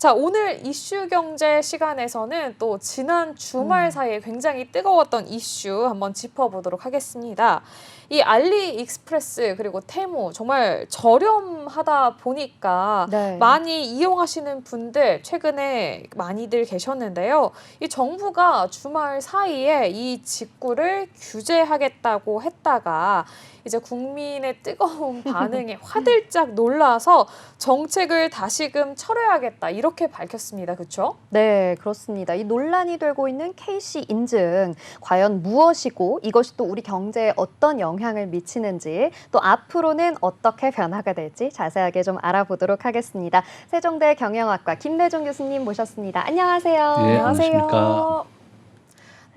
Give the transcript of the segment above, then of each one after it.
자, 오늘 이슈 경제 시간에서는 또 지난 주말 사이에 굉장히 뜨거웠던 이슈 한번 짚어보도록 하겠습니다. 이 알리익스프레스 그리고 테무 정말 저렴하다 보니까 네. 많이 이용하시는 분들 최근에 많이들 계셨는데요. 이 정부가 주말 사이에 이 직구를 규제하겠다고 했다가 이제 국민의 뜨거운 반응에 화들짝 놀라서 정책을 다시금 철회하겠다 이렇게 밝혔습니다. 그렇죠? 네, 그렇습니다. 이 논란이 되고 있는 KC 인증 과연 무엇이고 이것이 또 우리 경제에 어떤 영향을 미치는지 또 앞으로는 어떻게 변화가 될지 자세하게 좀 알아보도록 하겠습니다. 세종대 경영학과 김대중 교수님 모셨습니다. 안녕하세요. 네, 안녕하십니까.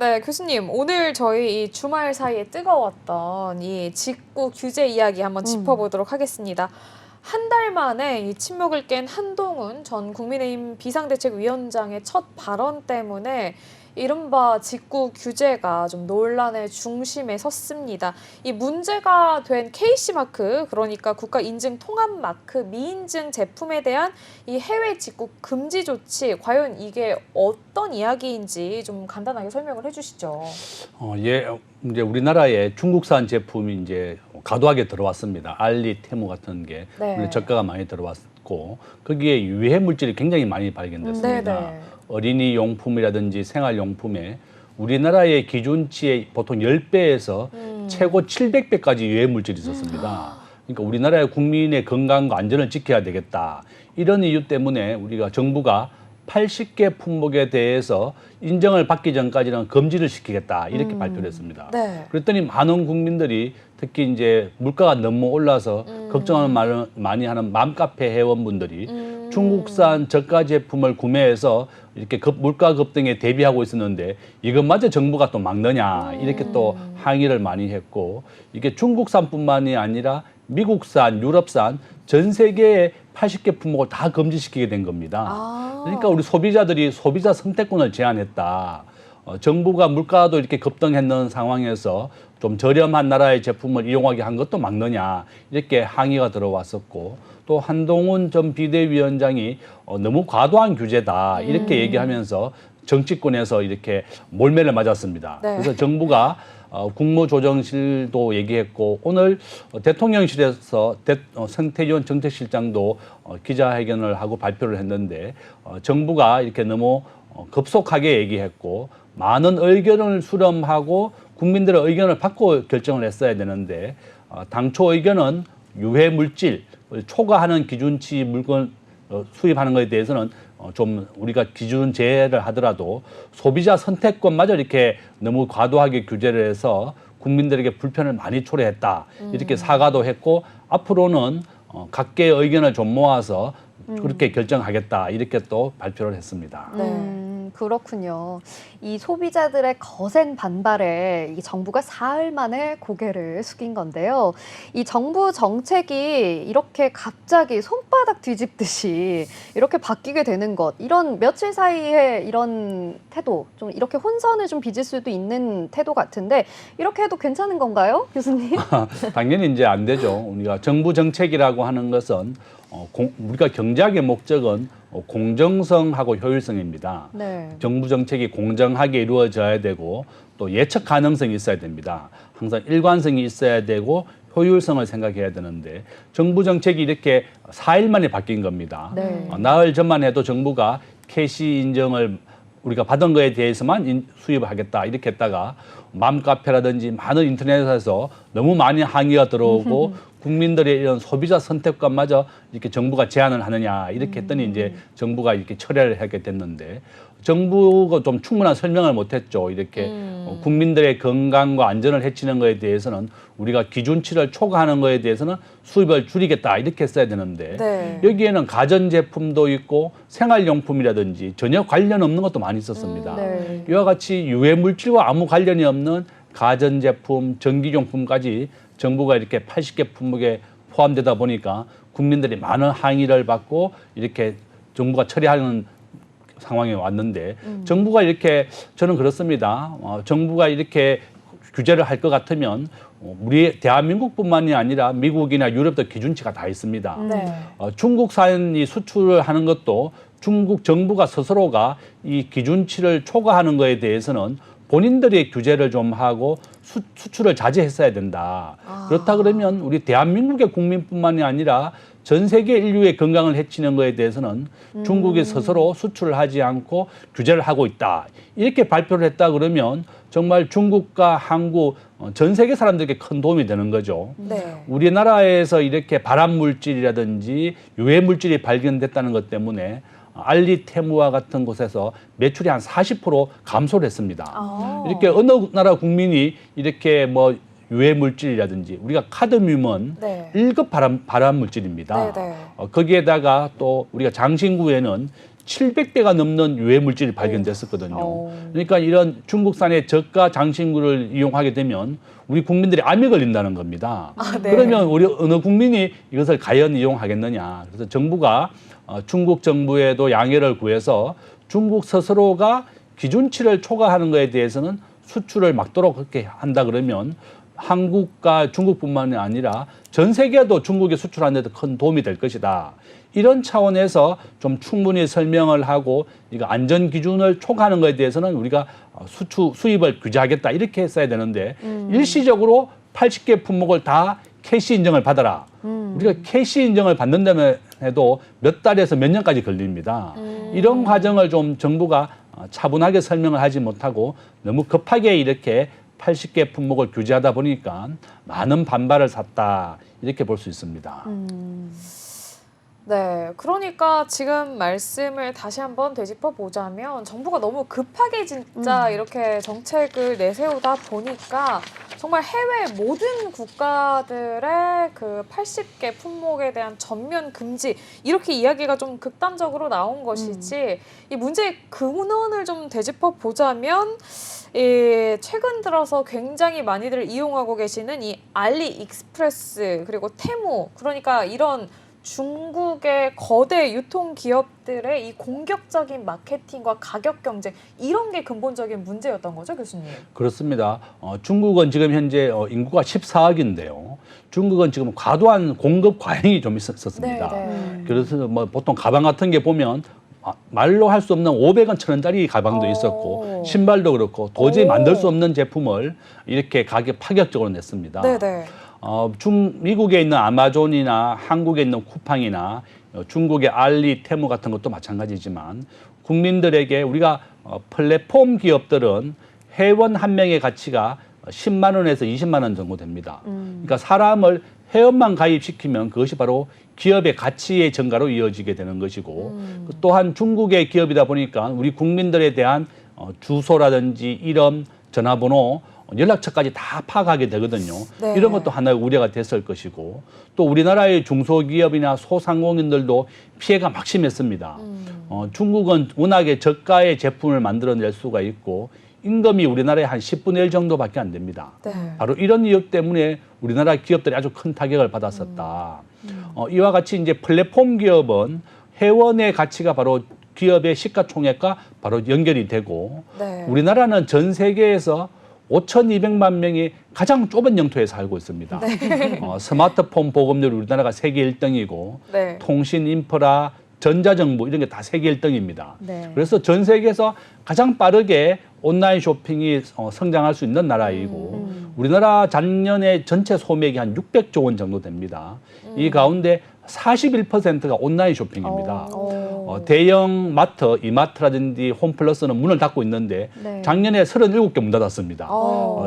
네, 교수님. 오늘 저희 이 주말 사이에 뜨거웠던 이 직구 규제 이야기 한번 짚어보도록 하겠습니다. 한 달 만에 이 침묵을 깬 한동훈 전 국민의힘 비상대책위원장의 첫 발언 때문에 이른바 직구 규제가 좀 논란의 중심에 섰습니다. 이 문제가 된 KC마크, 그러니까 국가인증통합마크 미인증 제품에 대한 이 해외 직구 금지 조치, 과연 이게 어떤 이야기인지 좀 간단하게 설명을 해주시죠. 이제 우리나라에 중국산 제품이 이제 과도하게 들어왔습니다. 알리, 테무 같은 게 네. 저가가 많이 들어왔고 거기에 유해 물질이 굉장히 많이 발견됐습니다. 네네. 어린이 용품이라든지 생활용품에 우리나라의 기준치의 보통 10배에서 최고 700배까지 유해 물질이 있었습니다. 그러니까 우리나라의 국민의 건강과 안전을 지켜야 되겠다. 이런 이유 때문에 우리가 정부가 80개 품목에 대해서 인정을 받기 전까지는 금지를 시키겠다 이렇게 발표를 했습니다. 네. 그랬더니 많은 국민들이 특히 이제 물가가 너무 올라서 걱정하는 말을 많이 하는 맘카페 회원분들이 중국산 저가 제품을 구매해서 이렇게 물가 급등에 대비하고 있었는데 이것마저 정부가 또 막느냐 이렇게 또 항의를 많이 했고 이게 중국산뿐만이 아니라 미국산, 유럽산 전 세계의 80개 품목을 다 금지시키게 된 겁니다. 그러니까 우리 소비자들이 소비자 선택권을 제한했다. 정부가 물가도 이렇게 급등했는 상황에서 좀 저렴한 나라의 제품을 이용하게 한 것도 막느냐 이렇게 항의가 들어왔었고 또 한동훈 전 비대위원장이 너무 과도한 규제다 이렇게 얘기하면서 정치권에서 이렇게 몰매를 맞았습니다. 네. 그래서 정부가 국무조정실도 얘기했고 오늘 대통령실에서 성태균 정책실장도 기자회견을 하고 발표를 했는데 정부가 이렇게 너무 급속하게 얘기했고 많은 의견을 수렴하고 국민들의 의견을 받고 결정을 했어야 되는데 당초 의견은 유해 물질을 초과하는 기준치 물건 수입하는 것에 대해서는 좀 우리가 기준 제외를 하더라도 소비자 선택권마저 이렇게 너무 과도하게 규제를 해서 국민들에게 불편을 많이 초래했다. 이렇게 사과도 했고 앞으로는 각계의 의견을 좀 모아서 그렇게 결정하겠다. 이렇게 또 발표를 했습니다. 그렇군요. 이 소비자들의 거센 반발에 이 정부가 사흘 만에 고개를 숙인 건데요. 이 정부 정책이 이렇게 갑자기 손바닥 뒤집듯이 이렇게 바뀌게 되는 것, 이런 며칠 사이에 이런 태도, 좀 이렇게 혼선을 좀 빚을 수도 있는 태도 같은데 이렇게 해도 괜찮은 건가요, 교수님? 당연히 이제 안 되죠. 우리가 정부 정책이라고 하는 것은 우리가 경제학의 목적은 공정성하고 효율성입니다. 네. 정부 정책이 공정하게 이루어져야 되고 또 예측 가능성이 있어야 됩니다. 항상 일관성이 있어야 되고 효율성을 생각해야 되는데 정부 정책이 이렇게 4일 만에 바뀐 겁니다. 네. 나흘 전만 해도 정부가 KC 인정을 우리가 받은 거에 대해서만 수입을 하겠다 이렇게 했다가 맘카페라든지 많은 인터넷에서 너무 많이 항의가 들어오고 국민들의 이런 소비자 선택권마저 이렇게 정부가 제한을 하느냐 이렇게 했더니 이제 정부가 이렇게 철회를 하게 됐는데 정부가 좀 충분한 설명을 못했죠. 이렇게 국민들의 건강과 안전을 해치는 거에 대해서는 우리가 기준치를 초과하는 거에 대해서는 수입을 줄이겠다 이렇게 했어야 되는데 네. 여기에는 가전제품도 있고 생활용품이라든지 전혀 관련 없는 것도 많이 있었습니다. 네. 이와 같이 유해 물질과 아무 관련이 없는 가전제품, 전기용품까지 정부가 이렇게 80개 품목에 포함되다 보니까 국민들이 많은 항의를 받고 이렇게 정부가 처리하는 상황에 왔는데 정부가 이렇게 저는 그렇습니다. 정부가 이렇게 규제를 할 것 같으면 우리 대한민국뿐만이 아니라 미국이나 유럽도 기준치가 다 있습니다. 네. 중국산이 수출을 하는 것도 중국 정부가 스스로가 이 기준치를 초과하는 거에 대해서는 본인들이 규제를 좀 하고 수출을 자제했어야 된다. 그렇다 그러면 우리 대한민국의 국민뿐만이 아니라 전 세계 인류의 건강을 해치는 거에 대해서는 중국이 스스로 수출을 하지 않고 규제를 하고 있다. 이렇게 발표를 했다 그러면 정말 중국과 한국 전 세계 사람들에게 큰 도움이 되는 거죠. 네. 우리나라에서 이렇게 발암 물질이라든지 유해 물질이 발견됐다는 것 때문에 알리 테무와 같은 곳에서 매출이 한 40% 감소를 했습니다. 이렇게 어느 나라 국민이 이렇게 뭐 유해 물질이라든지 우리가 카드뮴은 네. 1급 발암 물질입니다. 네, 네. 거기에다가 또 우리가 장신구에는 700대가 넘는 유해 물질이 발견됐었거든요. 그러니까 이런 중국산의 저가 장신구를 이용하게 되면 우리 국민들이 암에 걸린다는 겁니다. 네. 그러면 우리 어느 국민이 이것을 과연 이용하겠느냐. 그래서 정부가 중국 정부에도 양해를 구해서 중국 스스로가 기준치를 초과하는 것에 대해서는 수출을 막도록 그렇게 한다 그러면 한국과 중국뿐만이 아니라 전 세계도 중국에 수출하는 데도 큰 도움이 될 것이다. 이런 차원에서 좀 충분히 설명을 하고 이거 안전 기준을 초과하는 것에 대해서는 우리가 수입을 규제하겠다 이렇게 했어야 되는데 일시적으로 80개 품목을 다 캐시 인정을 받아라. 우리가 캐시 인정을 받는다면 해도 몇 달에서 몇 년까지 걸립니다. 이런 과정을 좀 정부가 차분하게 설명을 하지 못하고 너무 급하게 이렇게 80개 품목을 규제하다 보니까 많은 반발을 샀다. 이렇게 볼 수 있습니다. 네, 그러니까 지금 말씀을 다시 한번 되짚어 보자면 정부가 너무 급하게 진짜 이렇게 정책을 내세우다 보니까 정말 해외 모든 국가들의 그 80개 품목에 대한 전면 금지 이렇게 이야기가 좀 극단적으로 나온 것이지 이 문제의 근원을 좀 되짚어 보자면 최근 들어서 굉장히 많이들 이용하고 계시는 이 알리익스프레스 그리고 테무 그러니까 이런 중국의 거대 유통 기업들의 이 공격적인 마케팅과 가격 경쟁 이런 게 근본적인 문제였던 거죠, 교수님? 그렇습니다. 중국은 지금 현재 인구가 14억인데요. 중국은 지금 과도한 공급 과잉이 좀 있었습니다. 네. 그래서 뭐 보통 가방 같은 게 보면 말로 할 수 없는 500원, 1000원짜리 가방도 있었고 신발도 그렇고 도저히 만들 수 없는 제품을 이렇게 가격 파격적으로 냈습니다. 네네. 미국에 있는 아마존이나 한국에 있는 쿠팡이나 중국의 알리, 테무 같은 것도 마찬가지지만 국민들에게 우리가 플랫폼 기업들은 회원 한 명의 가치가 10만 원에서 20만 원 정도 됩니다. 그러니까 사람을 회원만 가입시키면 그것이 바로 기업의 가치의 증가로 이어지게 되는 것이고 또한 중국의 기업이다 보니까 우리 국민들에 대한 주소라든지 이름, 전화번호 연락처까지 다 파악하게 되거든요. 네. 이런 것도 하나의 우려가 됐을 것이고 또 우리나라의 중소기업이나 소상공인들도 피해가 막심했습니다. 중국은 워낙에 저가의 제품을 만들어낼 수가 있고 임금이 우리나라의 한 10분의 1 정도밖에 안 됩니다. 네. 바로 이런 이유 때문에 우리나라 기업들이 아주 큰 타격을 받았었다. 이와 같이 이제 플랫폼 기업은 회원의 가치가 바로 기업의 시가총액과 바로 연결이 되고 네. 우리나라는 전 세계에서 5,200만 명이 가장 좁은 영토에 살고 있습니다. 스마트폰 보급률 우리나라가 세계 1등이고 네. 통신 인프라, 전자정보 이런 게 다 세계 1등입니다. 네. 그래서 전 세계에서 가장 빠르게 온라인 쇼핑이 성장할 수 있는 나라이고 우리나라 작년에 전체 소매액이 한 600조 원 정도 됩니다. 이 가운데 41%가 온라인 쇼핑입니다. 대형 마트, 이마트라든지 홈플러스는 문을 닫고 있는데 네. 작년에 37개 문 닫았습니다.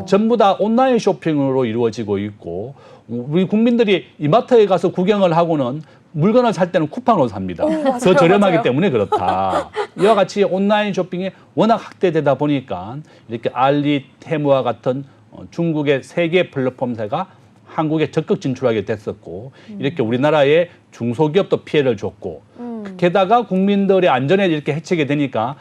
전부 다 온라인 쇼핑으로 이루어지고 있고 우리 국민들이 이마트에 가서 구경을 하고는 물건을 살 때는 쿠팡으로 삽니다. 더 저렴하기 맞아요. 때문에 그렇다. 이와 같이 온라인 쇼핑이 워낙 확대되다 보니까 이렇게 알리, 테무와 같은 중국의 세계 플랫폼사가 한국에 적극 진출하게 됐었고 이렇게 우리나라의 중소기업도 피해를 줬고 게다가 국민들의 안전에 이렇게 해치게 되니까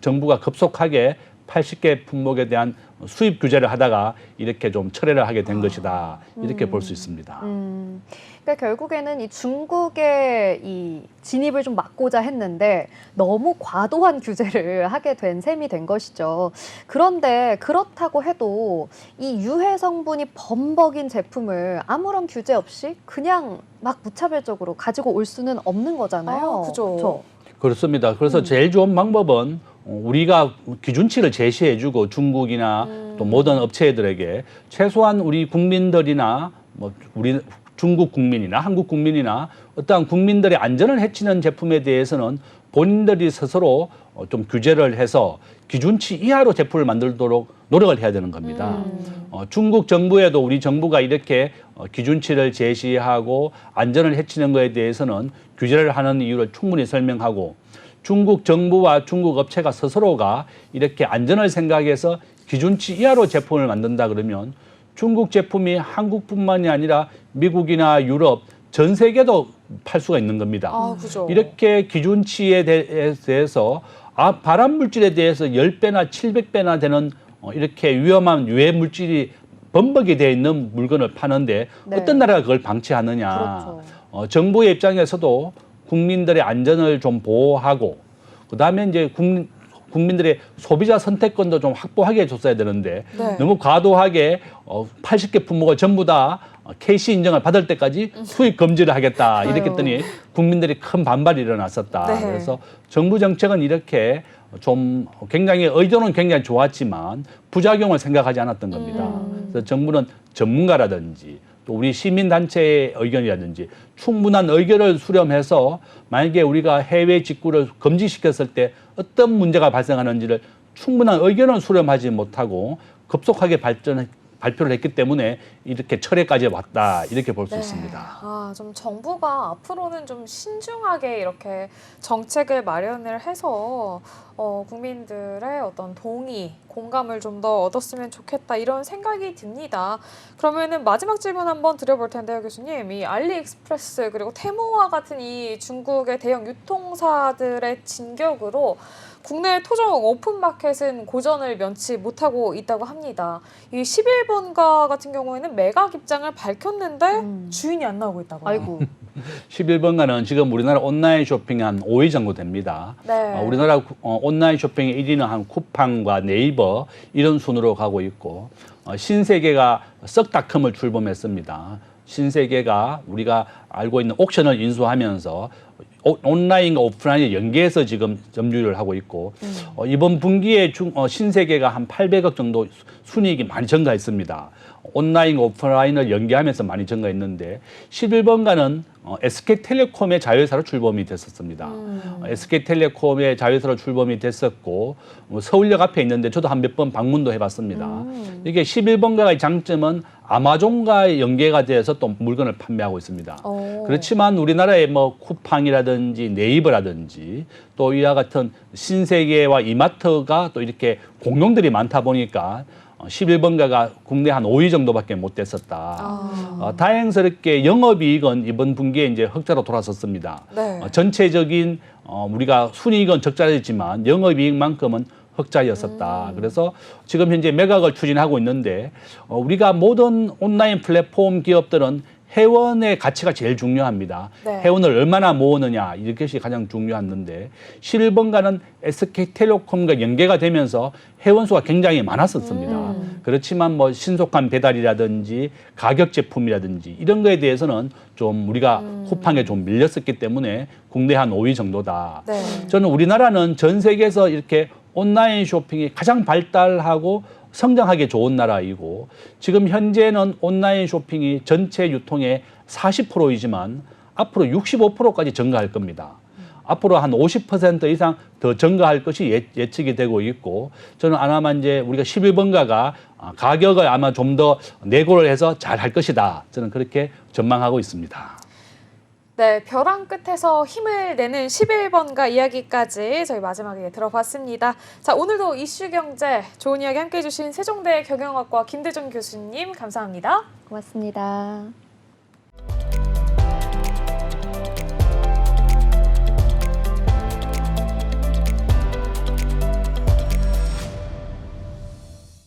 정부가 급속하게 80개 품목에 대한 수입 규제를 하다가 이렇게 좀 철회를 하게 된 것이다. 이렇게 볼 수 있습니다. 그러니까 결국에는 이 중국의 이 진입을 좀 막고자 했는데 너무 과도한 규제를 하게 된 셈이 된 것이죠. 그런데 그렇다고 해도 이 유해 성분이 범벅인 제품을 아무런 규제 없이 그냥 막 무차별적으로 가지고 올 수는 없는 거잖아요. 그죠. 그렇습니다. 그래서 제일 좋은 방법은 우리가 기준치를 제시해주고 중국이나 또 모든 업체들에게 최소한 우리 국민들이나 뭐 우리 중국 국민이나 한국 국민이나 어떠한 국민들의 안전을 해치는 제품에 대해서는 본인들이 스스로 좀 규제를 해서 기준치 이하로 제품을 만들도록 노력을 해야 되는 겁니다. 중국 정부에도 우리 정부가 이렇게 기준치를 제시하고 안전을 해치는 것에 대해서는 규제를 하는 이유를 충분히 설명하고 중국 정부와 중국 업체가 스스로가 이렇게 안전을 생각해서 기준치 이하로 제품을 만든다 그러면 중국 제품이 한국뿐만이 아니라 미국이나 유럽 전 세계도 팔 수가 있는 겁니다. 아, 그죠. 이렇게 기준치에 대해서 발암 물질에 대해서 10배나 700배나 되는 이렇게 위험한 유해 물질이 범벅이 되어 있는 물건을 파는데 네. 어떤 나라가 그걸 방치하느냐. 그렇죠. 정부의 입장에서도 국민들의 안전을 좀 보호하고 그다음에 이제 국민들의 소비자 선택권도 좀 확보하게 해줬어야 되는데 네. 너무 과도하게 80개 품목을 전부 다 KC 인정을 받을 때까지 수입 금지를 하겠다 이렇게 했더니 국민들이 큰 반발이 일어났었다. 네. 그래서 정부 정책은 이렇게 좀 굉장히 의도는 굉장히 좋았지만 부작용을 생각하지 않았던 겁니다. 그래서 정부는 전문가라든지 또 우리 시민단체의 의견이라든지 충분한 의견을 수렴해서 만약에 우리가 해외 직구를 금지시켰을 때 어떤 문제가 발생하는지를 충분한 의견을 수렴하지 못하고 급속하게 발표를 했기 때문에 이렇게 철회까지 왔다 이렇게 볼 수 네. 있습니다. 아, 좀 정부가 앞으로는 좀 신중하게 이렇게 정책을 마련을 해서 국민들의 어떤 동의, 공감을 좀 더 얻었으면 좋겠다 이런 생각이 듭니다. 그러면은 마지막 질문 한번 드려볼 텐데요, 교수님. 이 알리익스프레스 그리고 테무와 같은 이 중국의 대형 유통사들의 진격으로 국내 토종 오픈마켓은 고전을 면치 못하고 있다고 합니다. 이 11번가 같은 경우에는 매각 입장을 밝혔는데 주인이 안 나오고 있다고. 아이고. 11번가는 지금 우리나라 온라인 쇼핑이 한 5위 정도 됩니다. 네. 우리나라 온라인 쇼핑의 1위는 한 쿠팡과 네이버 이런 순으로 가고 있고 신세계가 썩닷컴을 출범했습니다. 신세계가 우리가 알고 있는 옥션을 인수하면서 온라인과 오프라인을 연계해서 지금 점유를 하고 있고 이번 분기에 신세계가 한 800억 정도 순이익이 많이 증가했습니다. 온라인, 오프라인을 연계하면서 많이 증가했는데 11번가는 SK텔레콤의 자회사로 출범이 됐었습니다. SK텔레콤의 자회사로 출범이 됐었고 서울역 앞에 있는데 저도 한 몇 번 방문도 해봤습니다. 이게 11번가의 장점은 아마존과 연계가 돼서 또 물건을 판매하고 있습니다. 그렇지만 우리나라의 뭐 쿠팡이라든지 네이버라든지 또 이와 같은 신세계와 이마트가 또 이렇게 공룡들이 많다 보니까 11번가가 국내 한 5위 정도밖에 못 됐었다. 다행스럽게 영업이익은 이번 분기에 이제 흑자로 돌아섰습니다. 네. 전체적인 우리가 순이익은 적자였지만 영업이익만큼은 흑자였었다. 그래서 지금 현재 매각을 추진하고 있는데 우리가 모든 온라인 플랫폼 기업들은 회원의 가치가 제일 중요합니다. 네. 회원을 얼마나 모으느냐 이것이 가장 중요한데 11번가는 SK텔레콤과 연계가 되면서 회원 수가 굉장히 많았었습니다. 그렇지만 뭐 신속한 배달이라든지 가격 제품이라든지 이런 거에 대해서는 좀 우리가 쿠팡에 좀 밀렸었기 때문에 국내 한 5위 정도다. 네. 저는 우리나라는 전 세계에서 이렇게 온라인 쇼핑이 가장 발달하고 성장하기 좋은 나라이고 지금 현재는 온라인 쇼핑이 전체 유통의 40%이지만 앞으로 65%까지 증가할 겁니다. 앞으로 한 50% 이상 더 증가할 것이 예측이 되고 있고 저는 아마 이제 우리가 11번가가 가격을 아마 좀 더 내고를 해서 잘 할 것이다. 저는 그렇게 전망하고 있습니다. 네, 벼랑 끝에서 힘을 내는 11번가 이야기까지 저희 마지막에 들어봤습니다. 자, 오늘도 이슈 경제 좋은 이야기 함께해 주신 세종대 경영학과 김대중 교수님 감사합니다. 고맙습니다.